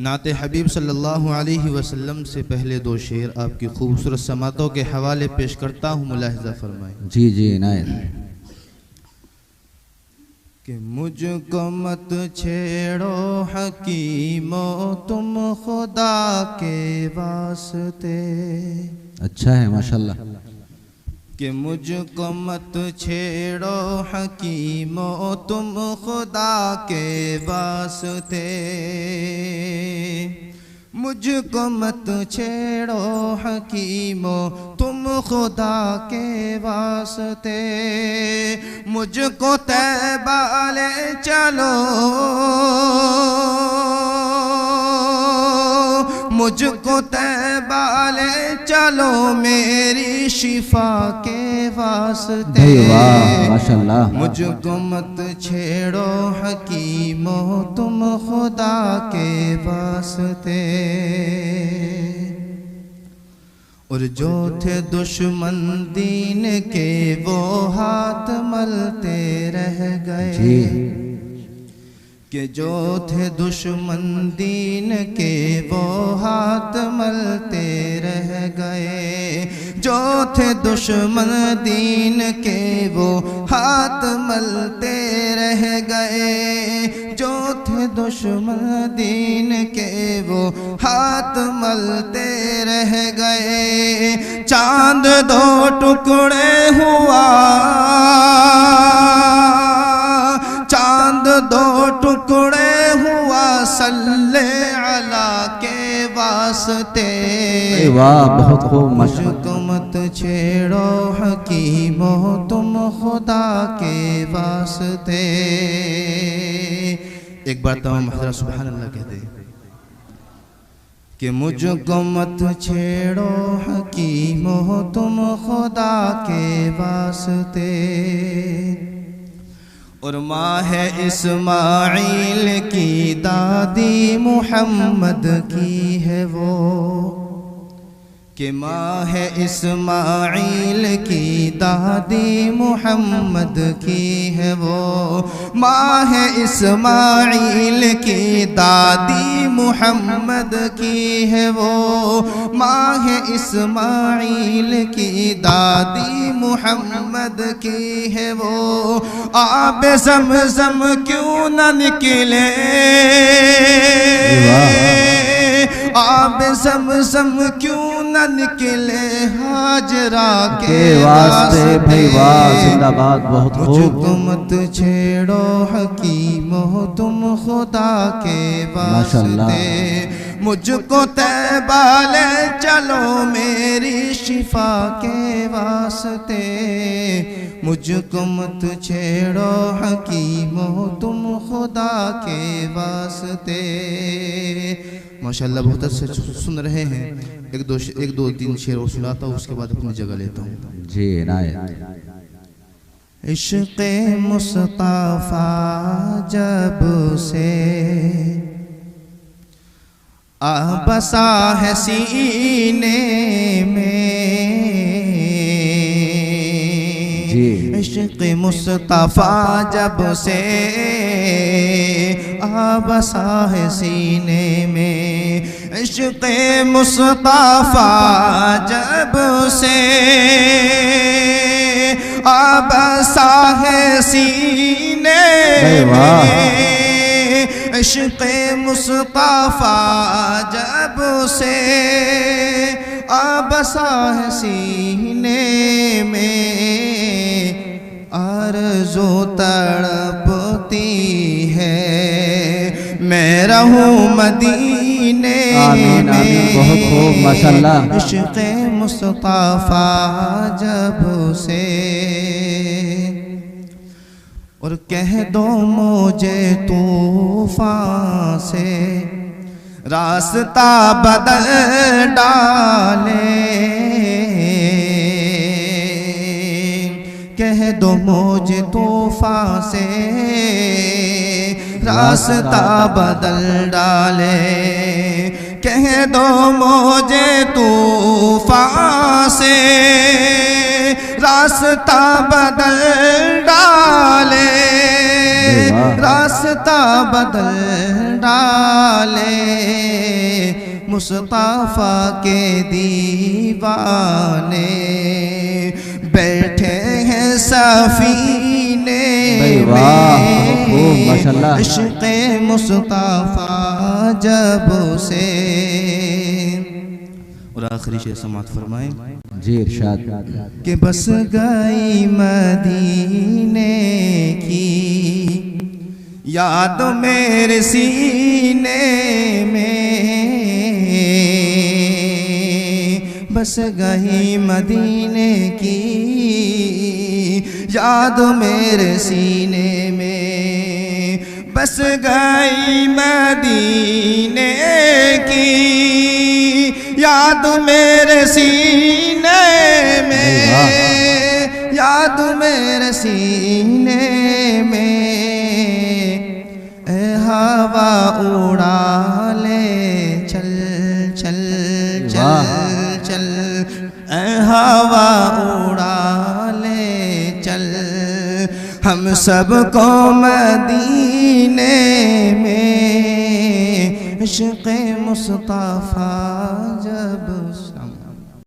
नाते हबीब सल्लल्लाहु अलैहि वसल्लम से पहले दो शेर आपकी खूबसूरत समातों के हवाले पेश करता हूँ, मुलाहिज़ा फरमाएं। जी जी इनायत। कि मुझको मत छेड़ो हकीमो तुम खुदा के वास्ते। अच्छा है माशाल्लाह। कि मुझको मत छेड़ो हकीमो तुम खुदा के वास्ते। मुझको मत छेड़ो हकीमो तुम खुदा के वास्ते। मुझको तैबा ले चलो, मुझको तैबा ले चलो मेरी शिफा के वास्ते। माशाल्लाह। मुझको मत छेड़ो हकीमो तुम खुदा के वास्ते। और जो थे दुश्मन दीन के वो हाथ मलते रह गए। कि जो थे दुश्मन दीन के वो हाथ मलते रह गए। जो थे दुश्मन दीन के वो हाथ मलते रह गए। जो थे दुश्मन दीन के वो हाथ मलते रह गए। चांद दो टुकड़े हुआ, चांद दो टुकड़े हुआ सल्ले अला के वास्ते। वाह बहुत खूब। मुझको मत छेड़ो हकीमो तुम खुदा के वास्ते। एक बार तमाम हज़रात सुभान अल्लाह कहते हैं कि मुझको मत छेड़ो हकीमो तुम खुदा के वास्ते। और माँ है इस्माइल की दादी मुहम्मद की है वो। कि माँ है इस्माइल की दादी मुहम्मद की है वो। माँ है इस्माइल की दादी मुहम्मद की है वो। माँ है इस्माइल की दादी मुहम्मद की है वो। आब ज़मज़म क्यों न निकले, आब ज़मज़म क्यों न निकले हाजरा के वास्ते। भाई वाह जिंदाबाद बहुत खूब। मुझको मत छेड़ो हकीमो तुम खुदा के वास्ते। मुझको तैबा ले चलो मेरी शिफा के वास्ते। मुझको मत छेड़ो हकीमो तुम खुदा के वास्ते। माशाल्लाह बहुत अच्छे सुन रहे हैं। एक दो तीन शेर और सुनाता हूँ, उसके बाद अपनी जगह लेता हूँ। जी इनायत। इश्क़े मुस्तफ़ा जब से आ बसा है सीने में। इश्क़े मुस्तफ़ा जब से आ बसा है सीने में। इश्क़े मुस्तफ़ा जब से आ बसा है सीने में। इश्क़े मुस्तफ़ा जब से आ बसा है सीने में। आरज़ू तड़पती है मैं रहूं मदीने में। बहुत खूब माशाल्लाह। इश्क़े मुस्तफ़ा जब से। और कह दो मुझे तूफ़ान से रास्ता बदल डाले। कह दो मुझे तूफ़ान से रास्ता बदल डाले। कह दो मुझे तूफ़ान से रास्ता बदल डाले। रास्ता बदल डाले। मुस्तफा के दीवाने बैठे हैं सफीने में, माशाल्लाह। इश्क़े मुस्तफा जब से। और आखिरी शेर समात फरमाए जी इरशाद। कि बस गई मदीने की याद मेरे सीने में, बस गई मदीने की याद मेरे सीने में, बस गई मदीने की याद मेरे सीने में, याद मेरे सीने में। ए हवा उड़ा ले चल चल चल चल, ए हवा उड़ा ले चल हम सबको मदीने में, इश्क़े मुस्तफा जब